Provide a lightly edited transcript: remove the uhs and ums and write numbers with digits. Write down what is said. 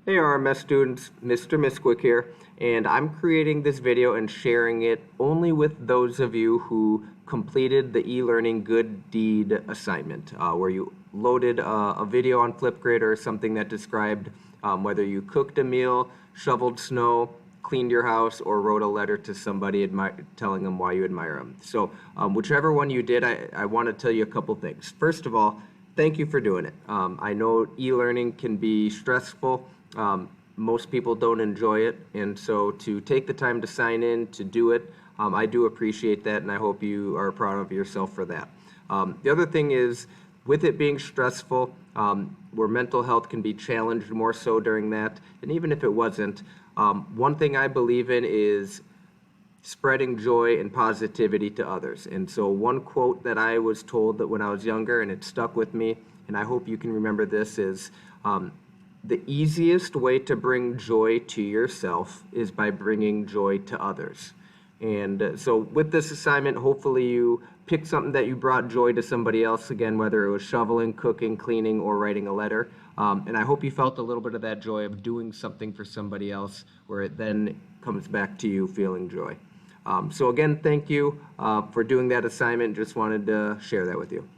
Hey RMS students, Mr. Misquick here, and I'm creating this video and sharing it only with those of you who completed the e-learning good deed assignment, where you loaded a video on Flipgrid or something that described whether you cooked a meal, shoveled snow, cleaned your house, or wrote a letter to somebody telling them why you admire them. So whichever one you did, I want to tell you a couple things. First of all, thank you for doing it. I know e-learning can be stressful. Most people don't enjoy it, and so to take the time to sign in, to do it, I do appreciate that, and I hope you are proud of yourself for that. The other thing is, with it being stressful, where mental health can be challenged more so during that, and even if it wasn't, one thing I believe in is spreading joy and positivity to others. And so one quote that I was told that when I was younger, and it stuck with me, and I hope you can remember this, is the easiest way to bring joy to yourself is by bringing joy to others. And so with this assignment, hopefully you pick something that you brought joy to somebody else, again, whether it was shoveling, cooking, cleaning, or writing a letter. And I hope you felt a little bit of that joy of doing something for somebody else, where it then comes back to you feeling joy. So again, thank you for doing that assignment. Just wanted to share that with you.